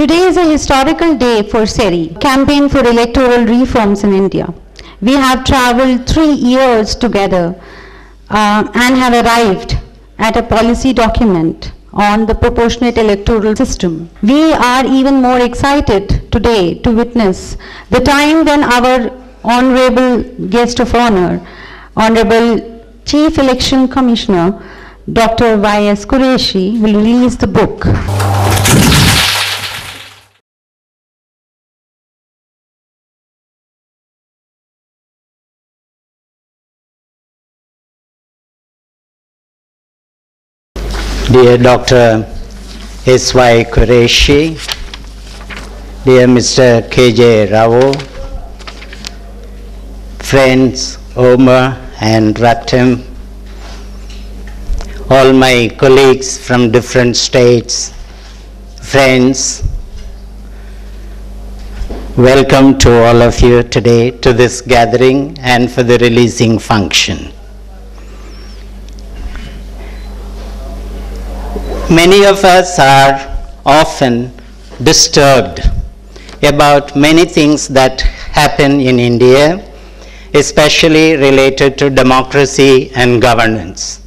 Today is a historical day for CERI, Campaign for Electoral Reforms in India. We have traveled 3 years together and have arrived at a policy document on the proportionate electoral system. We are even more excited today to witness the time when our Honorable Guest of Honor, Honorable Chief Election Commissioner, Dr. Y.S. Qureshi, will release the book. Dear Dr. S.Y. Qureshi, dear Mr. K.J. Rawat, friends Omar and Ratim, all my colleagues from different states, friends, welcome to all of you today to this gathering and for the releasing function. Many of us are often disturbed about many things that happen in India, especially related to democracy and governance.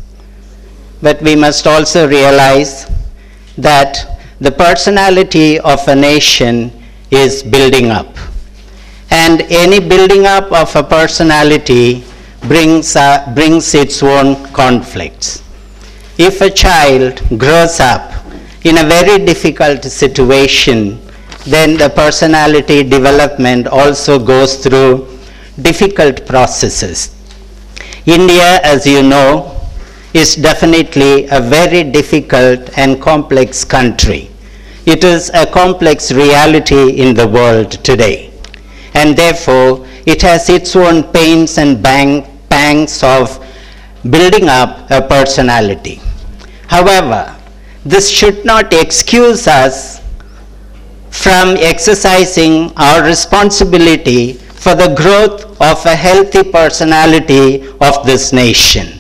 But we must also realize that the personality of a nation is building up. And any building up of a personality brings its own conflicts. If a child grows up in a very difficult situation, then the personality development also goes through difficult processes. India, as you know, is definitely a very difficult and complex country. It is a complex reality in the world today. And therefore, it has its own pains and pangs of building up a personality. However, this should not excuse us from exercising our responsibility for the growth of a healthy personality of this nation.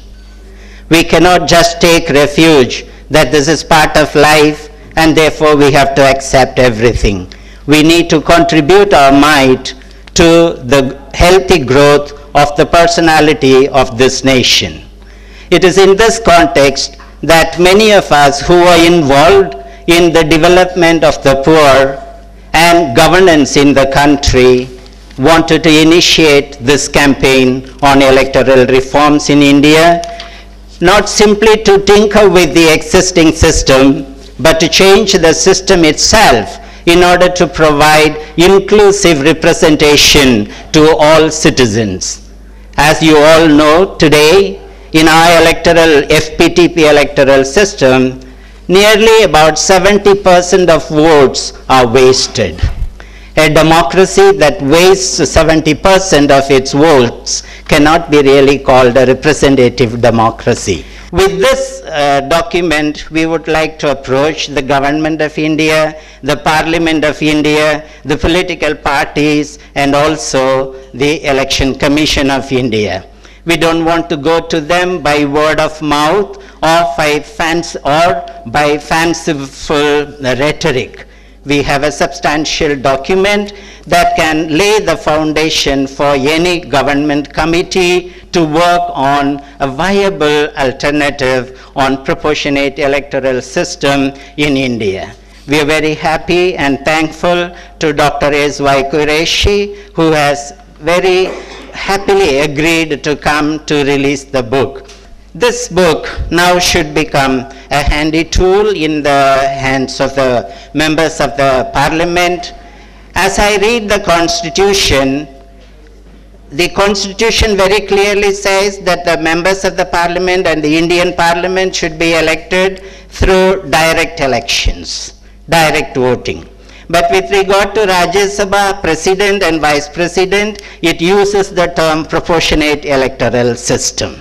We cannot just take refuge that this is part of life and therefore we have to accept everything. We need to contribute our might to the healthy growth of the personality of this nation. It is in this context that many of us who are involved in the development of the poor and governance in the country wanted to initiate this campaign on electoral reforms in India, not simply to tinker with the existing system, but to change the system itself in order to provide inclusive representation to all citizens. As you all know, today, in our FPTP electoral system, nearly about 70% of votes are wasted. A democracy that wastes 70% of its votes cannot be really called a representative democracy. With this document, we would like to approach the government of India, the Parliament of India, the political parties, and also the Election Commission of India. We don't want to go to them by word of mouth or by fanciful rhetoric. We have a substantial document that can lay the foundation for any government committee to work on a viable alternative on proportionate electoral system in India. We are very happy and thankful to Dr. S.Y. Qureshi, who has very happily agreed to come to release the book. This book now should become a handy tool in the hands of the members of the Parliament. As I read the Constitution very clearly says that the members of the Parliament and the Indian Parliament should be elected through direct elections, direct voting. But with regard to Rajya Sabha, President and Vice President, it uses the term proportionate electoral system.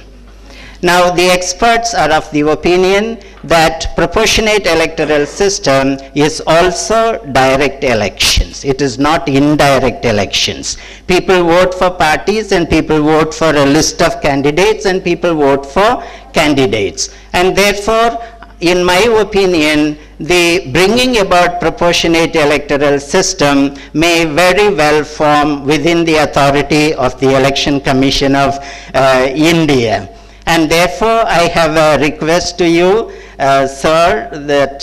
Now, the experts are of the opinion that proportionate electoral system is also direct elections. It is not indirect elections. People vote for parties and people vote for a list of candidates and people vote for candidates. And therefore, in my opinion, the bringing about proportionate electoral system may very well form within the authority of the Election Commission of India. And therefore, I have a request to you, sir, that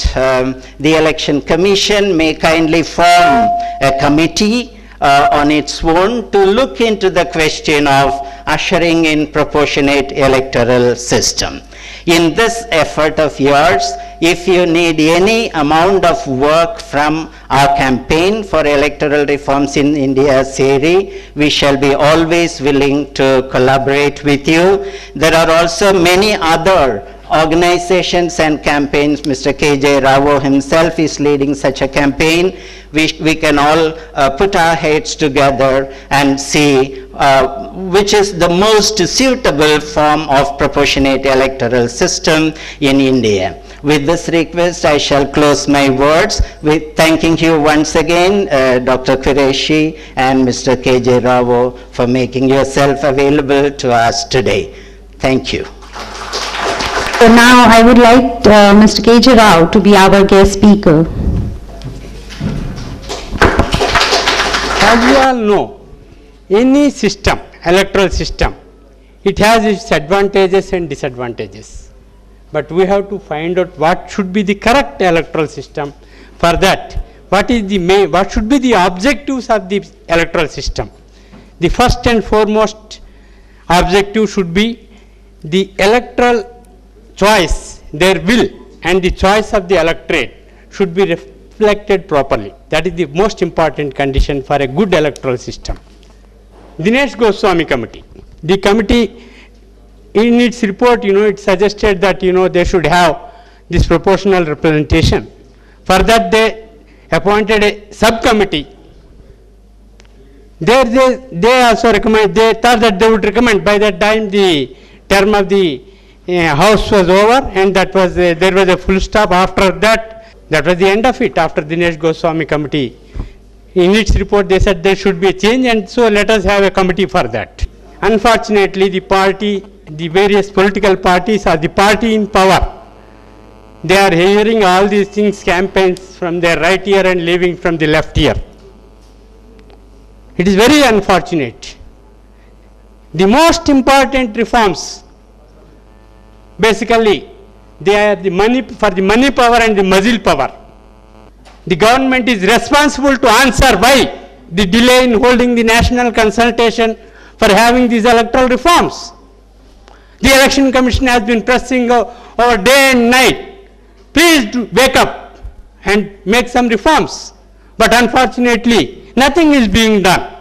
the Election Commission may kindly form a committee on its own to look into the question of ushering in proportionate electoral system. In this effort of yours, if you need any amount of work from our campaign for electoral reforms in India, CERI, we shall be always willing to collaborate with you. There are also many other organizations and campaigns. Mr. K.J. Rao himself is leading such a campaign. We can all put our heads together and see which is the most suitable form of proportionate electoral system in India. With this request, I shall close my words with thanking you once again, Dr. Qureshi and Mr. K.J. Rao, for making yourself available to us today. Thank you. So now I would like Mr. K.J. Rao to be our guest speaker. As you all know, any system, electoral system, it has its advantages and disadvantages. But we have to find out what should be the correct electoral system. For that, what should be the objectives of the electoral system? The first and foremost objective should be the electoral choice, their will, and the choice of the electorate should be reflected properly. That is the most important condition for a good electoral system. Dinesh Goswami committee. The committee, in its report, it suggested that, they should have this proportional representation. For that, they appointed a subcommittee. There they also recommend, they thought that they would recommend. By that time, the term of the House was over, and that was there was a full stop. After that, that was the end of it. After Dinesh Goswami committee, in its report they said there should be a change, and so let us have a committee for that. Unfortunately, the various political parties or the party in power, they are hearing all these things, campaigns from their right ear and leaving from the left ear. It is very unfortunate. The most important reforms, basically, they are for the money power and the muscle power. The government is responsible to answer why the delay in holding the national consultation for having these electoral reforms. The Election Commission has been pressing over day and night. Please wake up and make some reforms. But unfortunately, nothing is being done.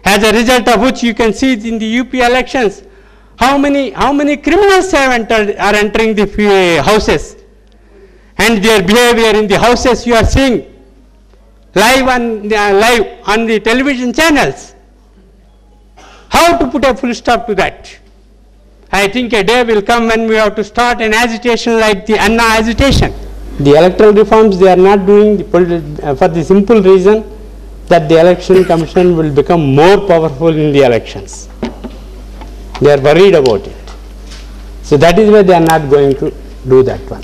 As a result of which, you can see in the UP elections, how many criminals are entering the houses, and their behavior in the houses you are seeing live on the television channels. How to put a full stop to that? I think a day will come when we have to start an agitation like the Anna agitation. The electoral reforms they are not doing for the simple reason that the Election Commission will become more powerful in the elections. They are worried about it. So that is why they are not going to do that one.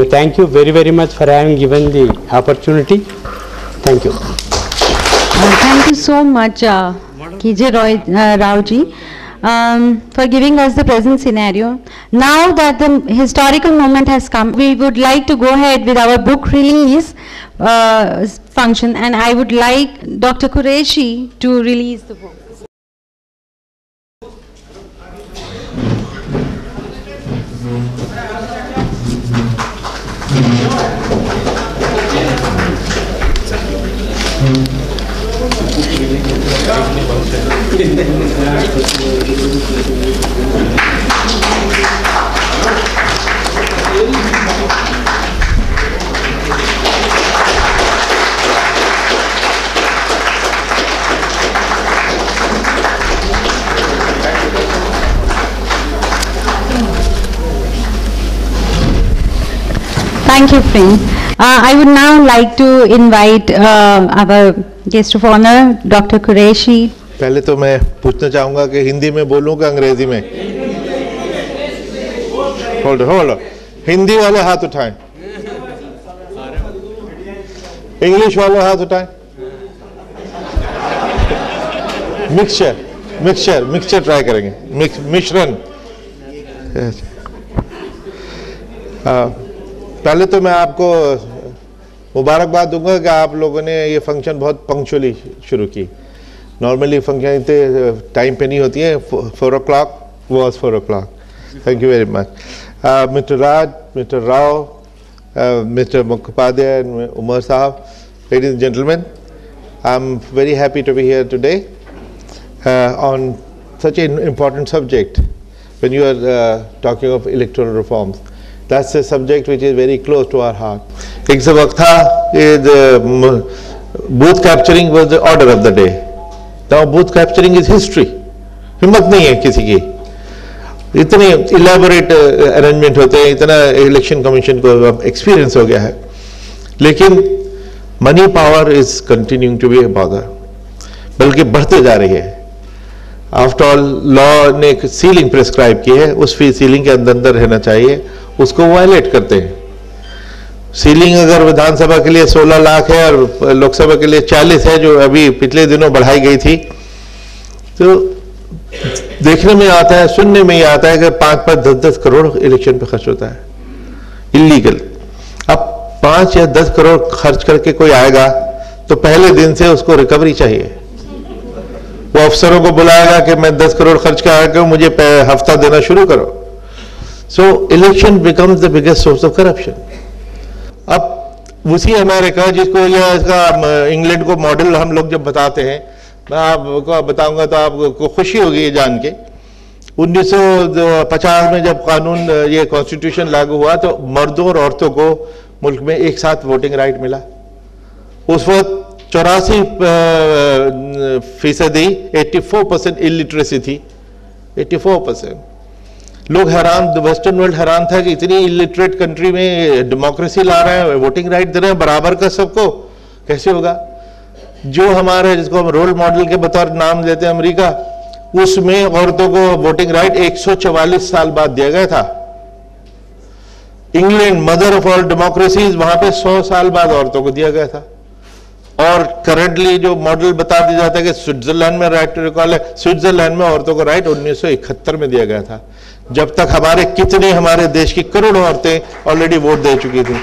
Thank you very, very much for having given the opportunity. Thank you. Thank you so much, K.J. Rao ji, for giving us the present scenario. Now that the historical moment has come, we would like to go ahead with our book release function, and I would like Dr. Qureshi to release the book. Thank you, friend. I would now like to invite our guest of honor, Dr. Qureshi. पहले तो मैं पूछना चाहूँगा कि हिंदी में बोलूँ कि अंग्रेजी में? Hold on. हिंदी वाले हाथ उठाएं, इंग्लिश वाले हाथ उठाएं। मिक्सचर ट्राई करेंगे, मिश्रण। पहले तो मैं आपको मुबारकबाद दूंगा कि आप लोगों ने ये फंक्शन बहुत पंक्चुअली शुरू की। नॉर्मली फंक्शन इतने टाइम पे नहीं होती है। 4 o'clock was 4 o'clock. Thank you very much. Mr. Raj, Mr. Rao, Mr. Mukhopadhyay and Umar Sahab, ladies and gentlemen, I'm very happy to be here today on such an important subject when you are talking of electoral reforms. That's a subject which is very close to our heart. एक से वक्त था booth capturing was the order of the day. Now booth capturing is history. हिम्मत नहीं है किसी की, इतने इलेबोरेट अरेंजमेंट होते हैं, इतना इलेक्शन कमीशन को अब एक्सपीरियंस हो गया है। लेकिन money power is continuing to be a bother, बल्कि बढ़ते जा रही है। आफ्टर ऑल लॉ ने एक सीलिंग प्रिस्क्राइब की है, उस फी सीलिंग के अंदर रहना चाहिए, उसको वायलेट करते हैं। सीलिंग अगर विधानसभा के लिए 16 लाख है और लोकसभा के लिए 40 है, जो अभी पिछले दिनों बढ़ाई गई थी, तो देखने में आता है, सुनने में ही आता है कि 5-5, 10-10 करोड़ इलेक्शन पे खर्च होता है, इलीगल। अब 5 या 10 करोड़ खर्च करके कोई आएगा तो पहले दिन से उसको रिकवरी चाहिए। वो अफसरों को बुलाएगा कि मैं 10 करोड़ खर्च कर आया, मुझे हफ्ता देना शुरू करो। So election becomes the biggest source of corruption. अब उसी अमेरिका जिसको या इसका इंग्लैंड को मॉडल हम लोग जब बताते हैं, मैं आपको बताऊंगा तो आपको खुशी होगी ये जान के, 1950 में जब कानून ये कॉन्स्टिट्यूशन लागू हुआ तो मर्दों और औरतों को मुल्क में एक साथ वोटिंग राइट मिला। उस वक्त 84% 84% इलिटरेसी थी, 84%। लोग हैरान, वेस्टर्न वर्ल्ड हैरान था कि इतनी इलिटरेट कंट्री में डेमोक्रेसी ला रहे हैं, वोटिंग राइट दे रहे हैं बराबर का सबको, कैसे होगा? जो हमारे जिसको हम रोल मॉडल के बतौर नाम देते हैं अमेरिका, उसमें औरतों को वोटिंग राइट 144 साल बाद दिया गया था। England, mother of all democracies, वहां पे 100 साल बाद औरतों को दिया गया था। और करंटली जो मॉडल बता दिया जाता है कि स्विट्जरलैंड में राइट टू रिकॉल है, स्विट्जरलैंड में औरतों को राइट 1971 में दिया गया था, जब तक हमारे देश की करोड़ों औरतें ऑलरेडी वोट दे चुकी थी।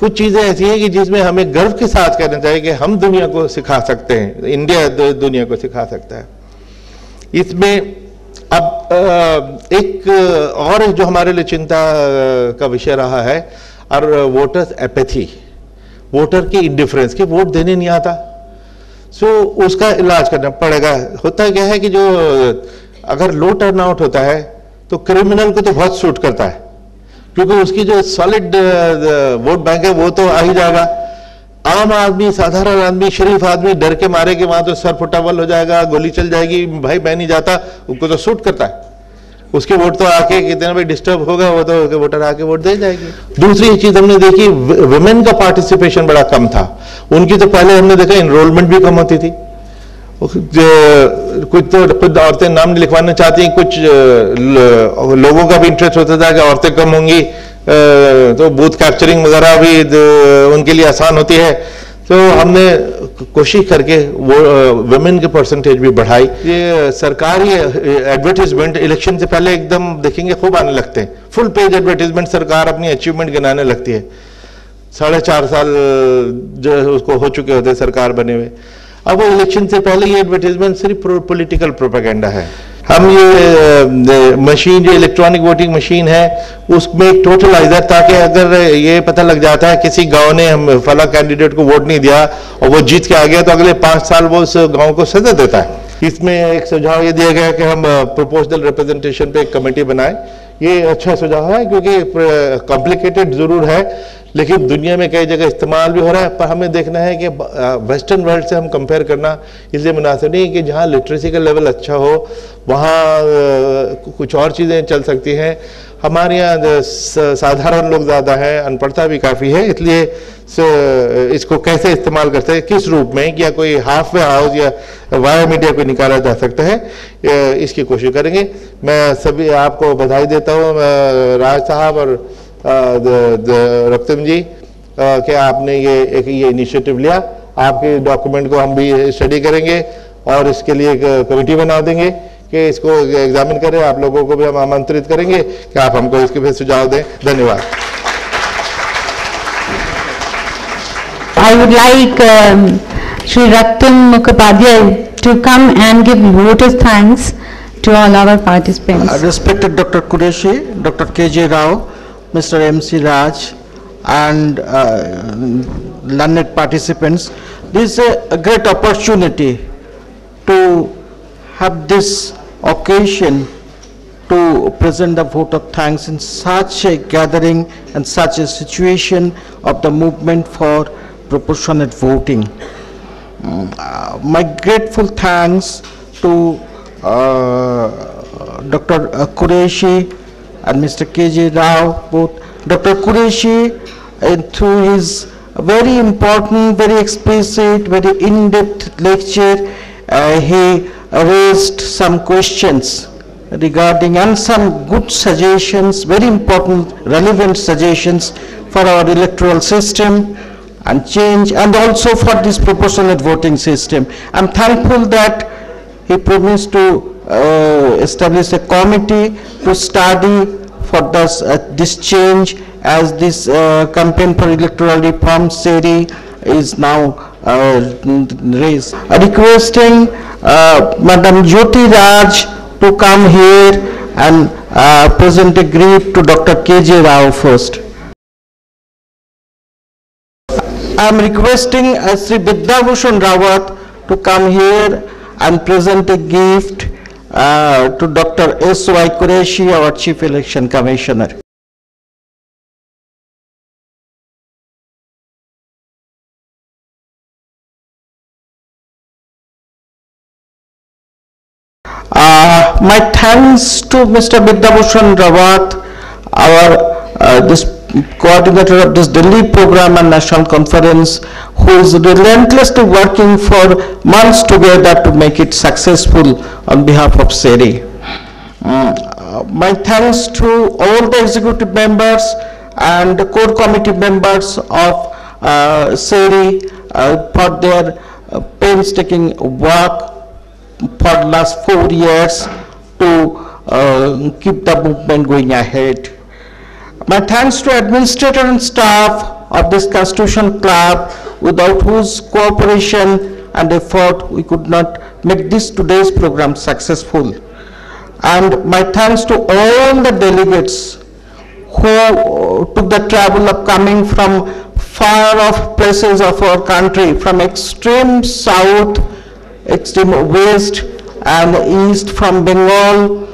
कुछ चीजें ऐसी हैं कि जिसमें हमें गर्व के साथ कहना चाहिए कि हम दुनिया को सिखा सकते हैं, इंडिया दुनिया को सिखा सकता है। इसमें अब एक और जो हमारे लिए चिंता का विषय रहा है, और वोटर्स एपैथी, वोटर की इंडिफरेंस, कि वोट देने नहीं आता। उसका इलाज करना पड़ेगा। होता क्या है कि जो अगर लो टर्नआउट होता है तो क्रिमिनल को तो बहुत सूट करता है, क्योंकि उसकी जो सॉलिड वोट बैंक है वो तो आ ही जाएगा। आम आदमी, साधारण आदमी, शरीफ आदमी डर के मारे कि वहां तो सर फुटावल हो जाएगा, गोली चल जाएगी, भाई मैं नहीं जाता, उनको तो सूट करता है। उसके वोट तो आके कितने भी डिस्टर्ब होगा, वो तो वोटर आके वोट दे जाएगी। दूसरी चीज हमने देखी, वुमेन का पार्टिसिपेशन बड़ा कम था। उनकी तो पहले हमने देखा एनरोलमेंट भी कम होती थी। कुछ तो खुद औरतें नाम लिखवाना चाहती हैं, कुछ लोगों का भी इंटरेस्ट होता था कि औरतें कम होंगी तो बूथ कैप्चरिंग वगैरह भी उनके लिए आसान होती है। तो हमने कोशिश करके वो वुमेन के परसेंटेज भी बढ़ाई। ये सरकारी एडवर्टीजमेंट इलेक्शन से पहले एकदम देखेंगे खूब आने लगते हैं, फुल पेज एडवर्टीजमेंट सरकार अपनी अचीवमेंट गिनाने लगती है। 4.5 साल जो उसको हो चुके होते सरकार बने हुए। अब वो इलेक्शन से पहले ये एडवर्टीजमेंट सिर्फ पॉलिटिकल प्रोपेगेंडा है। हम ये मशीन, जो इलेक्ट्रॉनिक वोटिंग मशीन है, उसमें एक टोटलाइजर, ताकि अगर ये पता लग जाता है किसी गांव ने हम फला कैंडिडेट को वोट नहीं दिया और वो जीत के आ गया, तो अगले 5 साल वो उस गांव को सजा देता है। इसमें एक सुझाव ये दिया गया कि हम प्रोपोर्शनल रिप्रेजेंटेशन पे एक कमेटी बनाएं। ये अच्छा सुझाव है, क्योंकि कॉम्प्लिकेटेड जरूर है, लेकिन दुनिया में कई जगह इस्तेमाल भी हो रहा है। पर हमें देखना है कि वेस्टर्न वर्ल्ड से हम कंपेयर करना इसलिए मुनासिब नहीं कि जहाँ लिटरेसी का लेवल अच्छा हो वहाँ कुछ और चीज़ें चल सकती हैं। हमारे यहाँ साधारण लोग ज़्यादा हैं, अनपढ़ता भी काफ़ी है, इसलिए इसको कैसे इस्तेमाल करते हैं, किस रूप में, या कोई हाफ वे हाउस या वाया मीडिया को निकाला जा सकता है, इसकी कोशिश करेंगे। मैं सभी आपको बधाई देता हूँ राज साहब और रक्तम जी कि आपने ये इनिशिएटिव लिया। आपके डॉक्यूमेंट को हम भी स्टडी करेंगे और इसके लिए एक कमेटी बना देंगे कि इसको एग्जामिन करें। आप लोगों को भी हम आमंत्रित करेंगे कि आप हमको इसके फिर सुझाव दें। धन्यवाद। I would like Shri Rattam Mukhopadhyay to come and give lotus thanks to all our participants. Respected Dr. Qureshi, Dr. K.J. Rao, Mr. M.C. Raj, and learned participants, this is a great opportunity to have this occasion to present the vote of thanks in such a gathering and such a situation of the movement for proportionate voting. My grateful thanks to Dr. Qureshi and Mr. K.J. Rao, both. Dr. Qureshi, through his very important, very explicit, very in-depth lecture, he raised some questions regarding and some good suggestions, very important, relevant suggestions for our electoral system and change, and also for this proportionate voting system. I'm thankful that he promised to establish a committee to study for this change, as this campaign for electoral reform, CERI, is now raised. Requesting Madam Jyoti Raj to come here and present a greet to Dr. K.J. Rao first. I am requesting Sri Vidya Bhushan Rawat to come here and present a gift to Dr. S.Y. Qureshi, our Chief Election Commissioner. My thanks to Mr. Vidya Bhushan Rawat, our this coordinator of this Delhi program and national conference, who is relentlessly working for months together to make it successful on behalf of CERI. My thanks to all the executive members and the core committee members of CERI for their painstaking work for the last 4 years to keep the movement going ahead. My thanks to administrator and staff of this Constitution Club, without whose cooperation and effort we could not make this today's program successful. And my thanks to all the delegates who took the trouble of coming from far off places of our country, from extreme south, extreme west and east, from Bengal,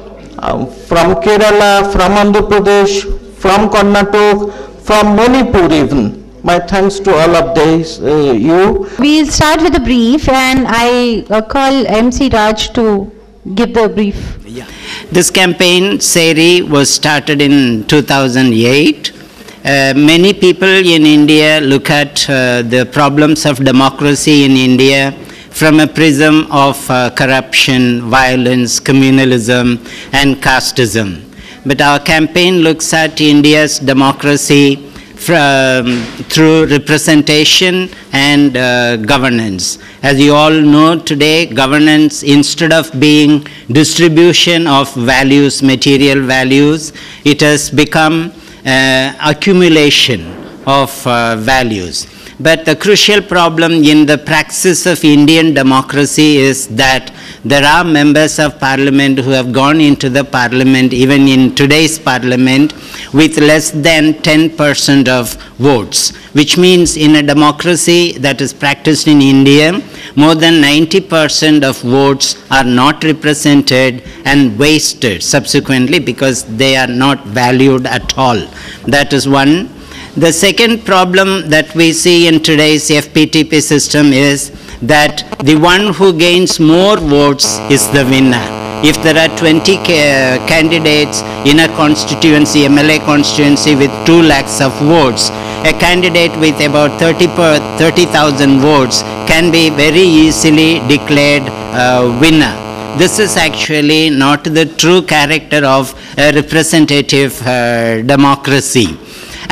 from Kerala, from Andhra Pradesh, from Karnataka, from Manipur even. My thanks to all of these, you. We'll start with a brief, and I call MC Raj to give the brief. Yeah. This campaign, CERI, was started in 2008. Many people in India look at the problems of democracy in India from a prism of corruption, violence, communalism, and casteism. But our campaign looks at India's democracy through representation and governance. As you all know today, governance, instead of being distribution of values, material values, it has become accumulation of values. But the crucial problem in the praxis of Indian democracy is that there are members of parliament who have gone into the parliament, even in today's parliament, with less than 10% of votes, which means in a democracy that is practiced in India, more than 90% of votes are not represented and wasted subsequently because they are not valued at all. That is one. The second problem that we see in today's FPTP system is that the one who gains more votes is the winner. If there are 20 candidates in a constituency, MLA constituency with 2 lakhs of votes, a candidate with about 30,000 votes can be very easily declared winner. This is actually not the true character of a representative democracy.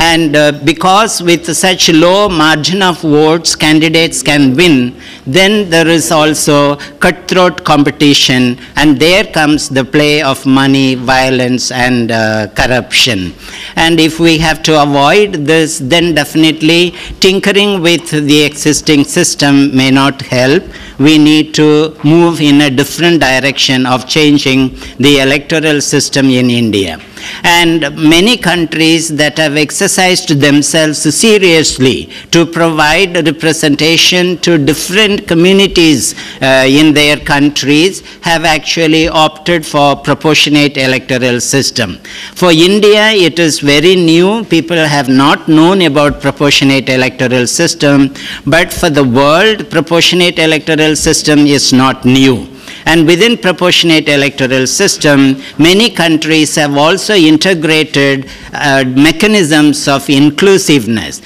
And because with such low margin of votes candidates can win, then there is also cutthroat competition, and there comes the play of money, violence, and corruption. And if we have to avoid this, then definitely tinkering with the existing system may not help. We need to move in a different direction of changing the electoral system in India. And many countries that have exercised themselves seriously to provide representation to different communities in their countries have actually opted for proportionate electoral system. For India, it is very new. People have not known about proportionate electoral system, but for the world, proportionate electoral system is not new. And within proportionate electoral system, many countries have also integrated mechanisms of inclusiveness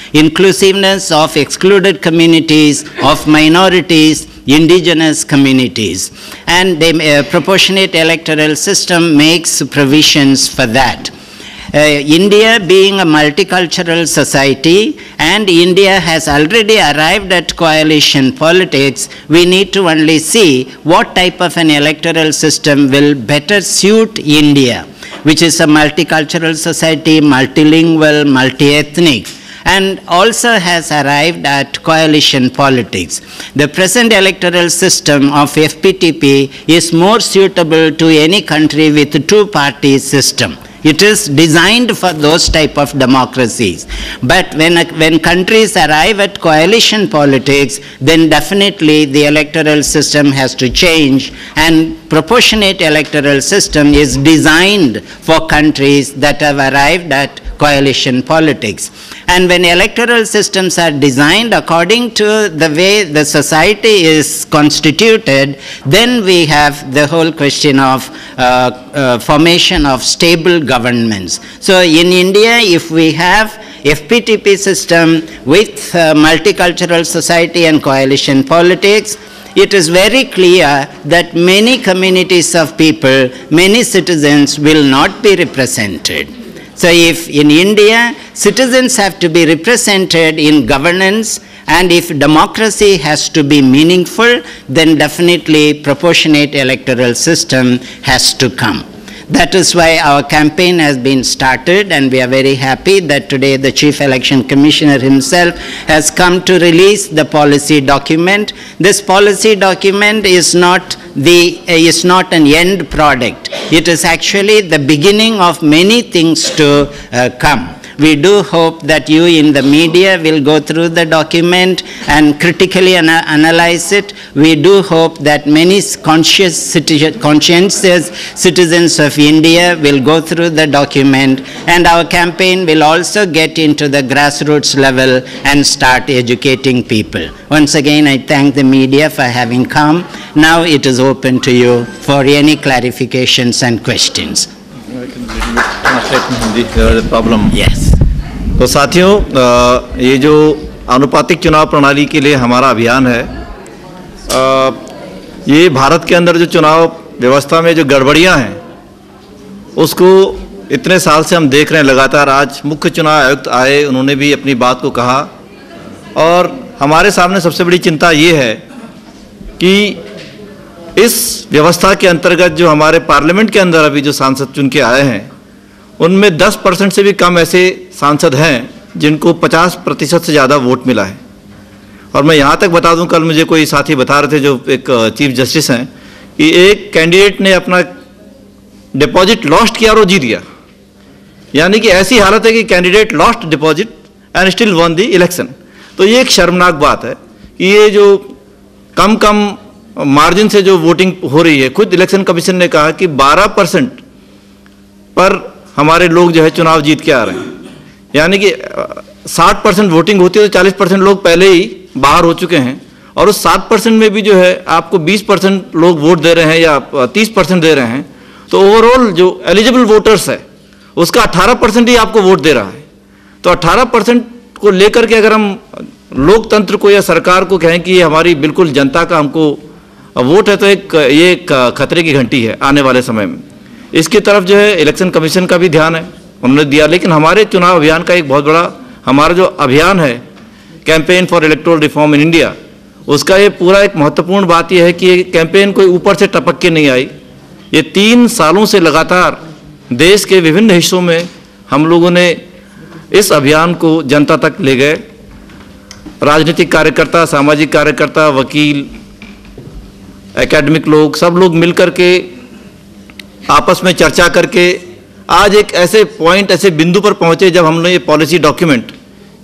of excluded communities, of minorities, indigenous communities. And the proportionate electoral system makes provisions for that. India being a multicultural society, and India has already arrived at coalition politics, we need to only see what type of an electoral system will better suit India, which is a multicultural society, multilingual, multi-ethnic, and also has arrived at coalition politics. The present electoral system of FPTP is more suitable to any country with a two-party system. It is designed for those type of democracies. But when countries arrive at coalition politics, then definitely the electoral system has to change, and proportionate electoral system is designed for countries that have arrived at coalition politics. And when electoral systems are designed according to the way the society is constituted, then we have the whole question of formation of stable governments. So in India, if we have FPTP system with multicultural society and coalition politics, it is very clear that many communities of people, many citizens will not be represented. So if in India, citizens have to be represented in governance, and if democracy has to be meaningful, then definitely proportionate electoral system has to come. That is why our campaign has been started, and we are very happy that today the Chief Election Commissioner himself has come to release the policy document. This policy document is not an end product. It is actually the beginning of many things to come. We do hope that you in the media will go through the document and critically analyze it. We do hope that many conscientious citizens of India will go through the document, and our campaign will also get into the grassroots level and start educating people. Once again, I thank the media for having come. Now it is open to you for any clarifications and questions. Yes. तो साथियों, ये जो आनुपातिक चुनाव प्रणाली के लिए हमारा अभियान है, ये भारत के अंदर जो चुनाव व्यवस्था में जो गड़बड़ियां हैं उसको इतने साल से हम देख रहे हैं लगातार। आज मुख्य चुनाव आयुक्त आए, उन्होंने भी अपनी बात को कहा, और हमारे सामने सबसे बड़ी चिंता ये है कि इस व्यवस्था के अंतर्गत जो हमारे पार्लियामेंट के अंदर अभी जो सांसद चुन के आए हैं, उनमें 10% से भी कम ऐसे सांसद हैं जिनको 50% से ज़्यादा वोट मिला है। और मैं यहाँ तक बता दूं, कल मुझे कोई साथी बता रहे थे जो एक चीफ जस्टिस हैं, कि एक कैंडिडेट ने अपना डिपॉजिट लॉस्ट किया और वो जीत गया। यानी कि ऐसी हालत है कि candidate lost deposit and still one the election. तो ये एक शर्मनाक बात है कि ये जो कम मार्जिन से जो वोटिंग हो रही है, खुद इलेक्शन कमीशन ने कहा कि 12% पर हमारे लोग जो है चुनाव जीत के आ रहे हैं। यानी कि 60% वोटिंग होती है तो 40% लोग पहले ही बाहर हो चुके हैं, और उस 60% में भी जो है आपको 20% लोग वोट दे रहे हैं या 30% दे रहे हैं, तो ओवरऑल जो एलिजिबल वोटर्स है उसका 18% ही आपको वोट दे रहा है। तो 18% को लेकर के अगर हम लोकतंत्र को या सरकार को कहें कि ये हमारी बिल्कुल जनता का हमको वोट है, तो ये एक खतरे की घंटी है आने वाले समय में। इसकी तरफ जो है इलेक्शन कमीशन का भी ध्यान है, उन्होंने दिया, लेकिन हमारे चुनाव अभियान का एक बहुत बड़ा हमारा जो अभियान है campaign for electoral reform in India, उसका ये पूरा एक महत्वपूर्ण बात यह है कि ये कैंपेन कोई ऊपर से टपक के नहीं आई। ये 3 सालों से लगातार देश के विभिन्न हिस्सों में हम लोगों ने इस अभियान को जनता तक ले गए। राजनीतिक कार्यकर्ता, सामाजिक कार्यकर्ता, वकील, एकेडमिक लोग, सब लोग मिलकर के आपस में चर्चा करके आज एक ऐसे पॉइंट, ऐसे बिंदु पर पहुंचे जब हमने ये पॉलिसी डॉक्यूमेंट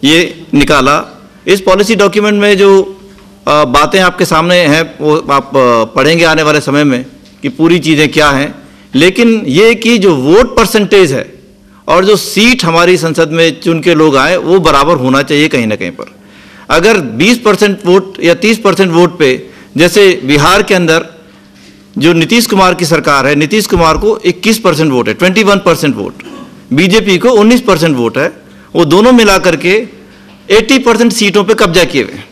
ये निकाला। इस पॉलिसी डॉक्यूमेंट में जो बातें आपके सामने हैं वो आप पढ़ेंगे आने वाले समय में कि पूरी चीज़ें क्या हैं, लेकिन ये कि जो वोट परसेंटेज है और जो सीट हमारी संसद में चुन के लोग आए वो बराबर होना चाहिए कहीं ना कहीं पर। अगर 20% वोट या 30% वोट पे, जैसे बिहार के अंदर जो नीतीश कुमार की सरकार है, नीतीश कुमार को 21% वोट है, 21% वोट, बीजेपी को 19% वोट है, वो दोनों मिला करके 80% सीटों पे कब्जा किए हुए हैं।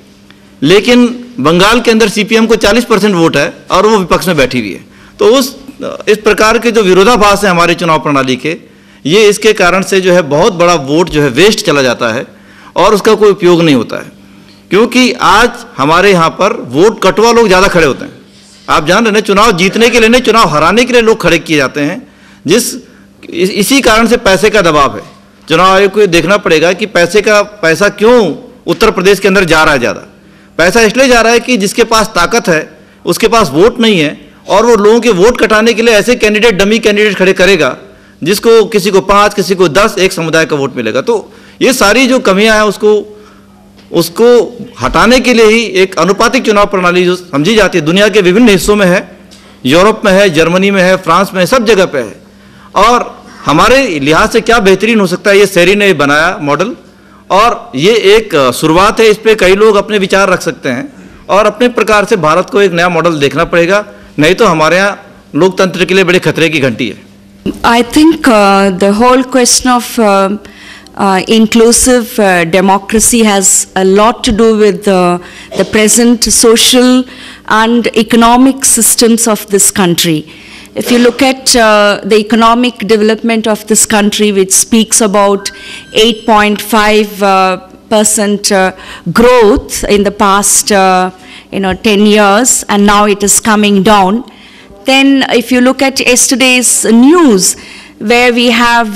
लेकिन बंगाल के अंदर सीपीएम को 40% वोट है और वो विपक्ष में बैठी हुई है। तो इस प्रकार के जो विरोधाभास है हमारे चुनाव प्रणाली के, ये इसके कारण से जो है बहुत बड़ा वोट जो है वेस्ट चला जाता है और उसका कोई उपयोग नहीं होता है, क्योंकि आज हमारे यहाँ पर वोट कटवा लोग ज़्यादा खड़े होते हैं। आप जान रहे हैं, चुनाव जीतने के लिए नहीं, चुनाव हराने के लिए लोग खड़े किए जाते हैं। इसी कारण से पैसे का दबाव है। चुनाव आयोग को देखना पड़ेगा कि पैसा क्यों उत्तर प्रदेश के अंदर जा रहा है ज़्यादा। पैसा इसलिए जा रहा है कि जिसके पास ताकत है उसके पास वोट नहीं है, और वो लोगों के वोट कटाने के लिए ऐसे कैंडिडेट, डमी कैंडिडेट खड़े करेगा जिसको किसी को 5, किसी को 10, एक समुदाय का वोट मिलेगा। तो ये सारी जो कमियां हैं उसको हटाने के लिए ही एक अनुपातिक चुनाव प्रणाली जो समझी जाती है, दुनिया के विभिन्न हिस्सों में है, यूरोप में है, जर्मनी में है, फ्रांस में है, सब जगह पे है। और हमारे लिहाज से क्या बेहतरीन हो सकता है, ये सेरी ने बनाया मॉडल, और ये एक शुरुआत है। इस पर कई लोग अपने विचार रख सकते हैं और अपने प्रकार से भारत को एक नया मॉडल देखना पड़ेगा, नहीं तो हमारे यहाँ लोकतंत्र के लिए बड़े खतरे की घंटी है। I think the whole question of inclusive democracy has a lot to do with the present social and economic systems of this country. If you look at the economic development of this country, which speaks about 8.5% growth in the past 10 years, and now it is coming down. Then if you look at yesterday's news, where we have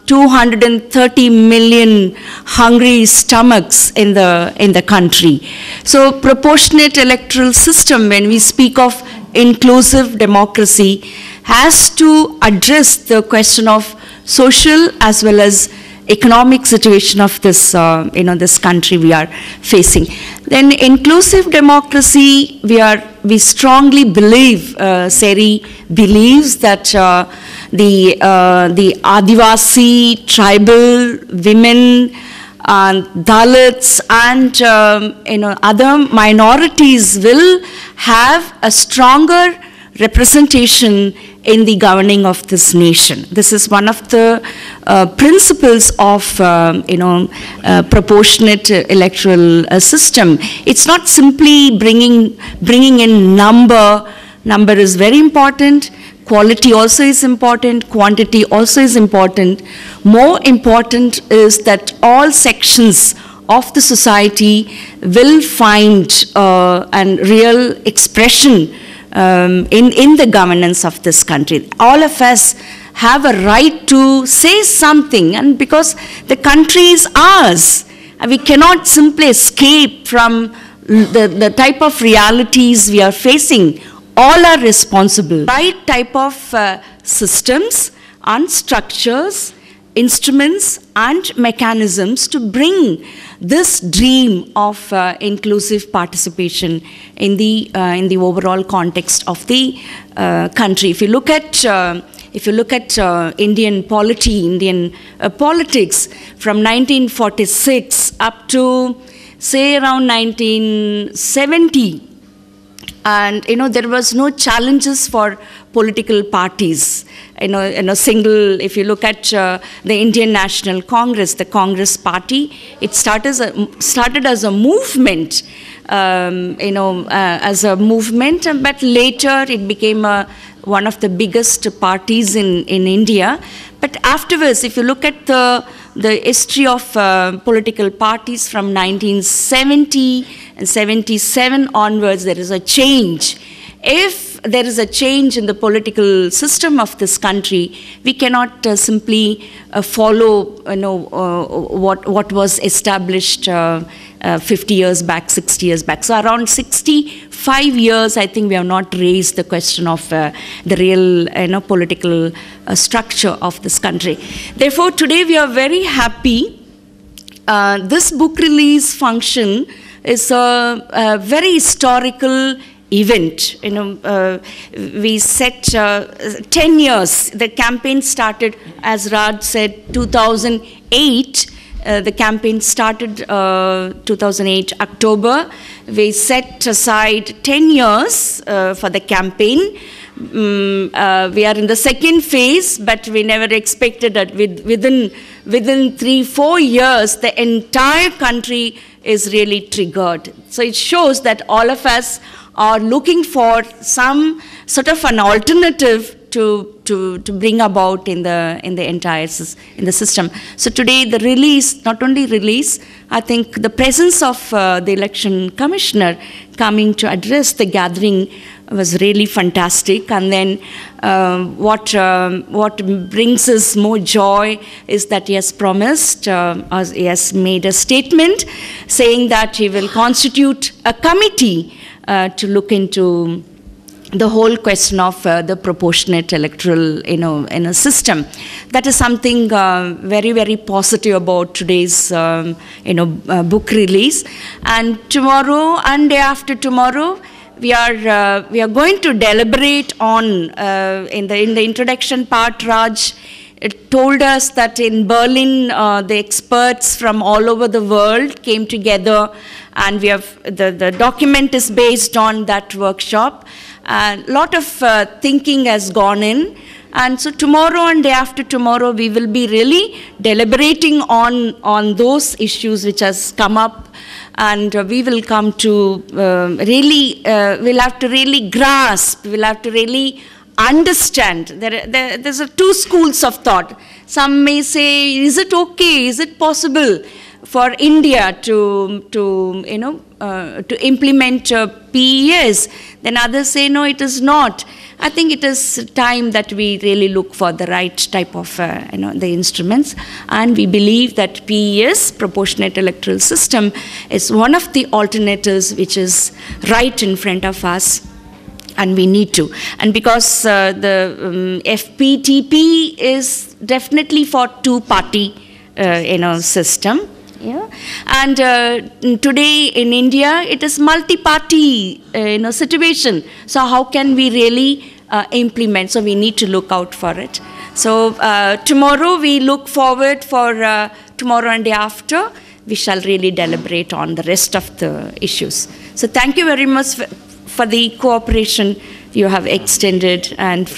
230 million hungry stomachs in the country. So proportionate electoral system, when we speak of inclusive democracy, has to address the question of social as well as economic situation of this this country we are facing. Then inclusive democracy, we strongly believe, CERI believes that the Adivasi, tribal, women, Dalits and other minorities will have a stronger representation in the governing of this nation. This is one of the principles of proportionate electoral system. It's not simply bringing in number. Number is very important. Quality also is important. Quantity also is important. More important is that all sections of the society will find a real expression in the governance of this country. All of us have a right to say something, and because the country is ours, we cannot simply escape from the type of realities we are facing. All are responsible. Right type of systems and structures, instruments and mechanisms to bring this dream of inclusive participation in the overall context of the country. If you look at if you look at Indian polity, Indian politics from 1946 up to, say, around 1970, and there was no challenges for political parties. If you look at the Indian National Congress, the Congress Party, it started as a movement, but later it became one of the biggest parties in India. But afterwards, if you look at the history of political parties from 1970 and 77 onwards, there is a change. If there is a change in the political system of this country, we cannot simply follow what was established 50 years back, 60 years back. So around 65 years, I think we have not raised the question of the real political structure of this country. Therefore, today we are very happy. This book release function is a very historical event. We set 10 years. The campaign started, as Raj said, 2008. The campaign started 2008 October. We set aside 10 years for the campaign. We are in the second phase, but we never expected that within 3-4 years, the entire country is really triggered. So it shows that all of us are looking for some sort of an alternative to bring about in the entire system. So today the release, not only release, I think the presence of the election commissioner coming to address the gathering was really fantastic. And then what brings us more joy is that he has promised, he has made a statement saying that he will constitute a committee to look into the whole question of the proportionate electoral system. That is something very, very positive about today's book release. And tomorrow and day after tomorrow, we are going to deliberate on in the introduction part. Raj told us that in Berlin the experts from all over the world came together, and we have the document is based on that workshop. A lot of thinking has gone in, and so tomorrow and day after tomorrow we will be really deliberating on those issues which has come up, and we will come to we'll have to really grasp, we'll have to really understand. There's two schools of thought. Some may say, is it okay, is it possible for India to implement PES? Then others say, no, it is not. I think it is time that we really look for the right type of the instruments, and we believe that PES, proportionate electoral system, is one of the alternatives which is right in front of us, and we need to. And because the FPTP is definitely for two-party system. Yeah. And today in India, it is multi-party situation. So how can we really implement? So we need to look out for it. So tomorrow we look forward for tomorrow and day after, we shall really deliberate on the rest of the issues. So thank you very much for the cooperation you have extended, and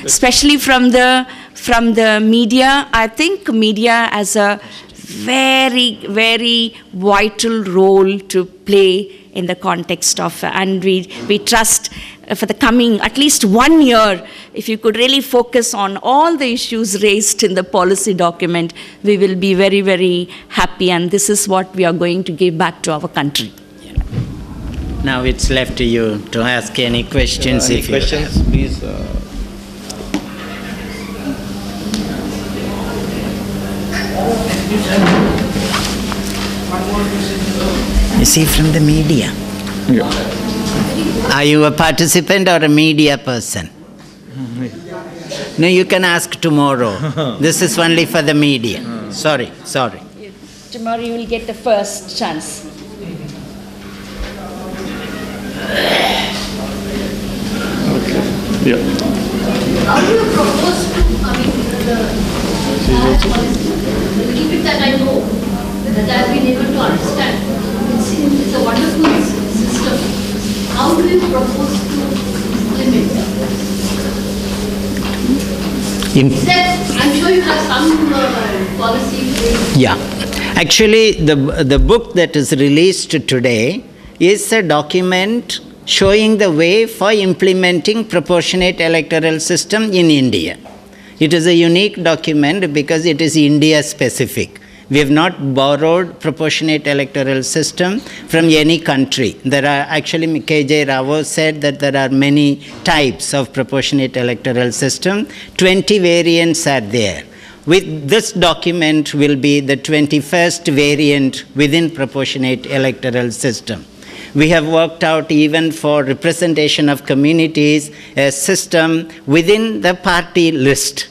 especially from the media. I think media has a very, very vital role to play in the context of, and we trust for the coming at least 1 year, if you could really focus on all the issues raised in the policy document, we will be very, very happy, and this is what we are going to give back to our country. Now it's left to you to ask any questions. Any questions, please. You see, from the media. Yeah. Are you a participant or a media person? No, you can ask tomorrow. This is only for the media. Sorry. Tomorrow you will get the first chance. Yeah. How do you propose to, I mean, the little bit that I know, that I have been able to understand, it's a wonderful system. How do you propose to implement that? I'm sure you have some policy. Yeah. Actually, the book that is released today is a document showing the way for implementing proportionate electoral system in India. It is a unique document because it is India specific. We have not borrowed proportionate electoral system from any country. There are actually, K.J. Rawat said that there are many types of proportionate electoral system. 20 variants are there. With this document will be the 21st variant within proportionate electoral system. We have worked out even for representation of communities a system within the party list.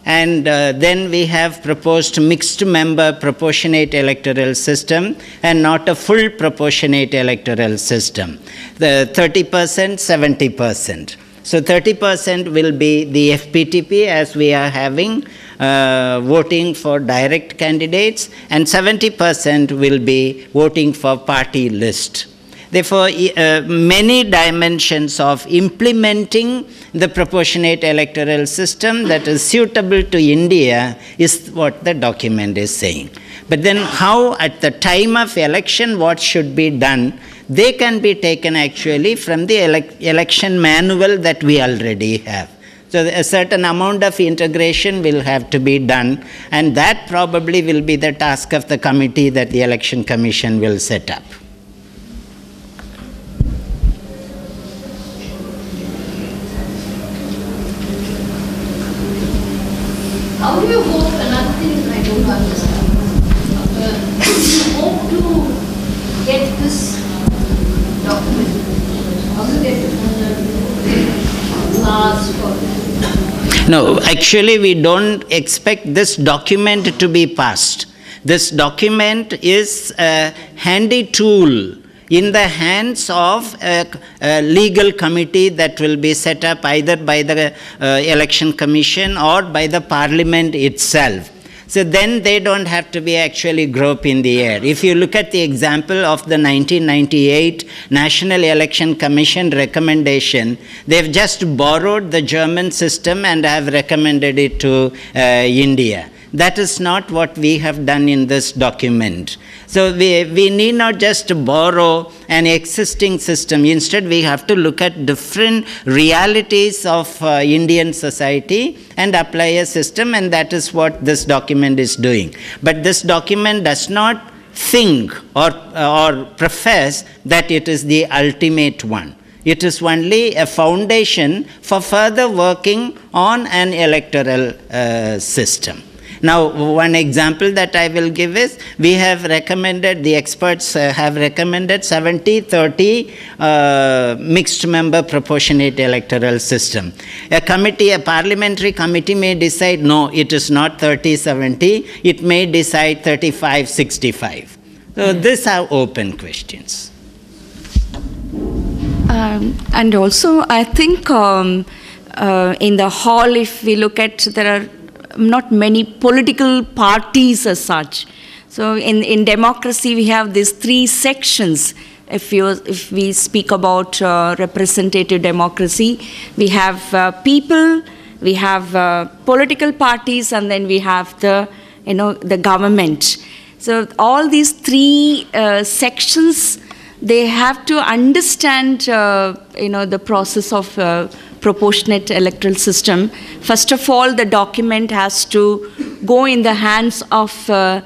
And then we have proposed mixed member proportionate electoral system and not a full proportionate electoral system. The 30%, 70%. So 30% will be the FPTP as we are having voting for direct candidates, and 70% will be voting for party list. Therefore, many dimensions of implementing the proportionate electoral system that is suitable to India is what the document is saying. But then how at the time of election what should be done, they can be taken actually from the election manual that we already have. So a certain amount of integration will have to be done, and that probably will be the task of the committee that the Election Commission will set up. How do you hope, another thing I don't understand, you hope to get this document, how do you get it passed or? No, actually we don't expect this document to be passed. This document is a handy tool in the hands of a legal committee that will be set up either by the Election Commission or by the Parliament itself. So then they don't have to be actually grope in the air. If you look at the example of the 1998 National Election Commission recommendation, they've just borrowed the German system and have recommended it to India. That is not what we have done in this document. So we need not just borrow an existing system. Instead, we have to look at different realities of Indian society and apply a system, and that is what this document is doing. But this document does not think or profess that it is the ultimate one. It is only a foundation for further working on an electoral system. Now, one example that I will give is, we have recommended, the experts have recommended 70-30 mixed member proportionate electoral system. A parliamentary committee may decide, no, it is not 30-70, it may decide 35-65. So these are open questions. And also, I think in the hall, if we look at, there are not many political parties as such. So in democracy, we have these three sections. If we speak about representative democracy, we have people, we have political parties, and then we have the government. So all these three sections, they have to understand the process of proportionate electoral system. First of all, the document has to go in the hands of the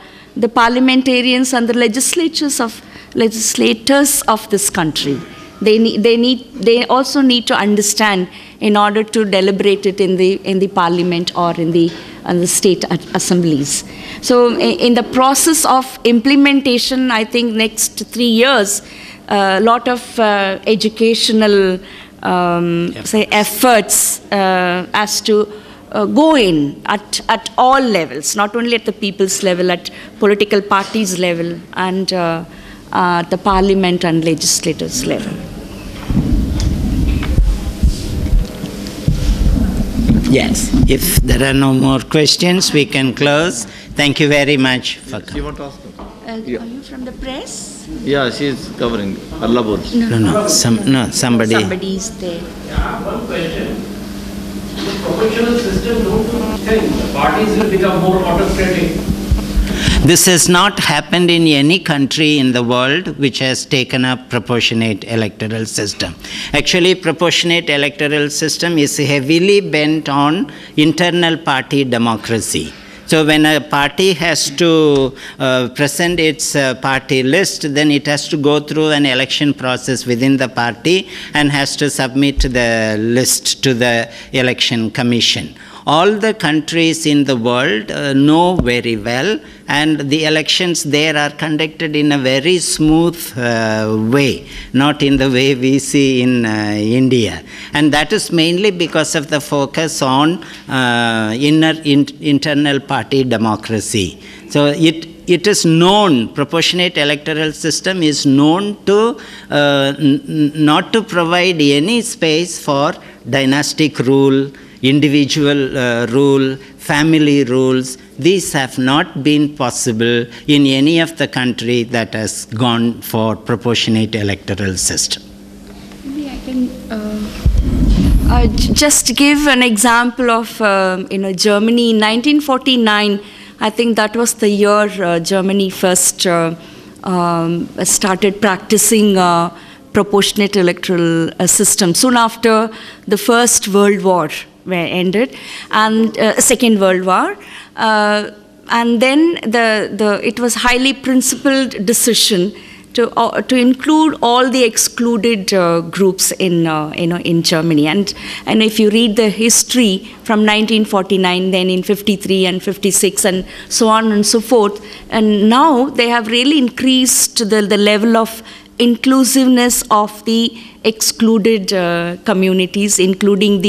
parliamentarians and the legislators of this country. They also need to understand in order to deliberate it in the parliament or in the state assemblies. So in the process of implementation, I think next 3 years, a lot of educational efforts as to go in at all levels, not only at the people's level, at political parties level, and the parliament and legislators level. Yes, if there are no more questions, we can close. Thank you very much for coming. You want to ask? Are you from the press? Yeah, she is covering. Allah bol. No, somebody. Somebody is there. One question. The proportional system, don't you think the parties will become more autocratic? This has not happened in any country in the world which has taken up proportionate electoral system. Actually, proportionate electoral system is heavily bent on internal party democracy. So when a party has to present its party list, then it has to go through an election process within the party and has to submit the list to the election commission. All the countries in the world know very well, and the elections there are conducted in a very smooth way, not in the way we see in India. And that is mainly because of the focus on internal party democracy. So it is known, proportionate electoral system is known to not to provide any space for dynastic rule, individual rule, family rules. These have not been possible in any of the country that has gone for proportionate electoral system. Maybe I can just give an example of Germany in 1949. I think that was the year Germany first started practicing proportionate electoral system. Soon after the First World War ended, and Second World War, and then it was highly principled decision to include all the excluded groups in Germany. And if you read the history from 1949, then in 53 and 56 and so on and so forth, and now they have really increased the level of inclusiveness of the excluded communities, including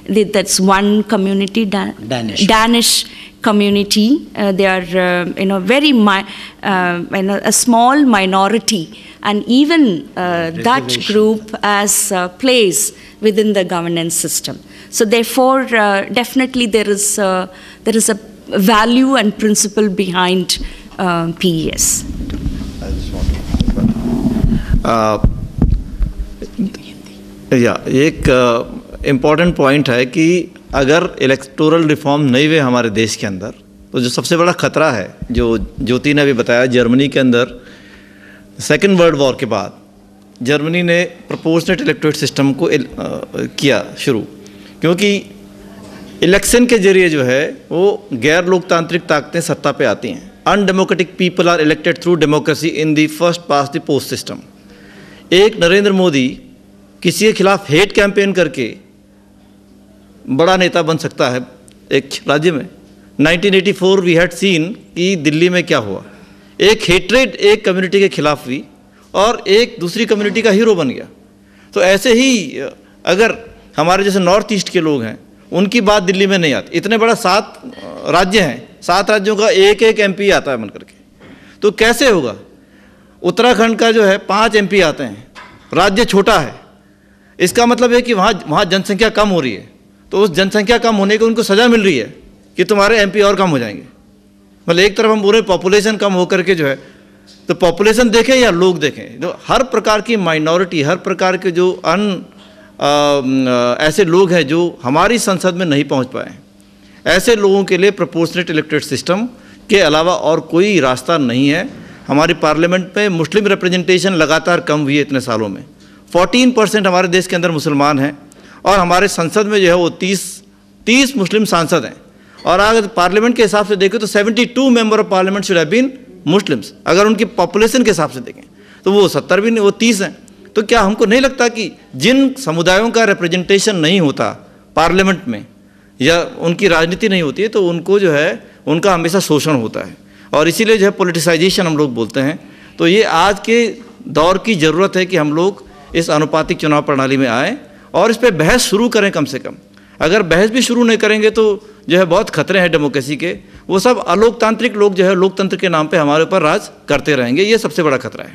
that's one community, Danish community. They are very a small minority, and even that group has place within the governance system. So therefore, definitely there is a value and principle behind PES. एक important point है कि अगर electoral reform नहीं हुए हमारे देश के अंदर, तो जो सबसे बड़ा खतरा है, जो ज्योति ने अभी बताया, जर्मनी के अंदर सेकेंड वर्ल्ड वॉर के बाद जर्मनी ने प्रोपोर्शनेट इलेक्टोरेट सिस्टम को किया शुरू, क्योंकि इलेक्शन के जरिए जो है वो गैर लोकतांत्रिक ताकतें सत्ता पे आती हैं. Undemocratic people are elected through democracy in the first past the post system. एक नरेंद्र मोदी किसी के खिलाफ हेट कैंपेन करके बड़ा नेता बन सकता है एक राज्य में. 1984 वी हैड सीन कि दिल्ली में क्या हुआ, एक हेट्रेड एक कम्युनिटी के खिलाफ हुई और एक दूसरी कम्युनिटी का हीरो बन गया. तो ऐसे ही अगर हमारे जैसे नॉर्थ ईस्ट के लोग हैं, उनकी बात दिल्ली में नहीं आती. इतने बड़ा 7 राज्य हैं, 7 राज्यों का एक MP आता है बन करके, तो कैसे होगा. उत्तराखंड का जो है 5 MP आते हैं, राज्य छोटा है. इसका मतलब है कि वहाँ जनसंख्या कम हो रही है, तो उस जनसंख्या कम होने को उनको सज़ा मिल रही है कि तुम्हारे MP और कम हो जाएंगे. मतलब एक तरफ हम बोल रहे पॉपुलेशन कम होकर के जो है, तो पॉपुलेशन देखें या लोग देखें, तो हर प्रकार की माइनॉरिटी, हर प्रकार के जो ऐसे लोग हैं जो हमारी संसद में नहीं पहुंच पाए, ऐसे लोगों के लिए प्रोपोर्शनेट इलेक्टोरेट सिस्टम के अलावा और कोई रास्ता नहीं है. हमारी पार्लियामेंट में मुस्लिम रिप्रेजेंटेशन लगातार कम हुई है इतने सालों में. 14% हमारे देश के अंदर मुसलमान हैं और हमारे संसद में जो है वो 30 मुस्लिम सांसद हैं. और अगर पार्लियामेंट के हिसाब से देखें तो 72 member of parliament should have been Muslims. अगर उनकी पॉपुलेशन के हिसाब से देखें तो वो 70 भी नहीं, वो 30 हैं. तो क्या हमको नहीं लगता कि जिन समुदायों का रिप्रेजेंटेशन नहीं होता पार्लियामेंट में या उनकी राजनीति नहीं होती है, तो उनको जो है उनका हमेशा शोषण होता है. और इसीलिए जो है पॉलिटिसाइजेशन हम लोग बोलते हैं. तो ये आज के दौर की ज़रूरत है कि हम लोग इस अनुपातिक चुनाव प्रणाली में आएँ और इस पर बहस शुरू करें. कम से कम अगर बहस भी शुरू नहीं करेंगे तो जो है बहुत खतरे हैं डेमोक्रेसी के. वो सब अलोकतांत्रिक लोग जो है लोकतंत्र के नाम पे हमारे ऊपर राज करते रहेंगे. ये सबसे बड़ा खतरा है.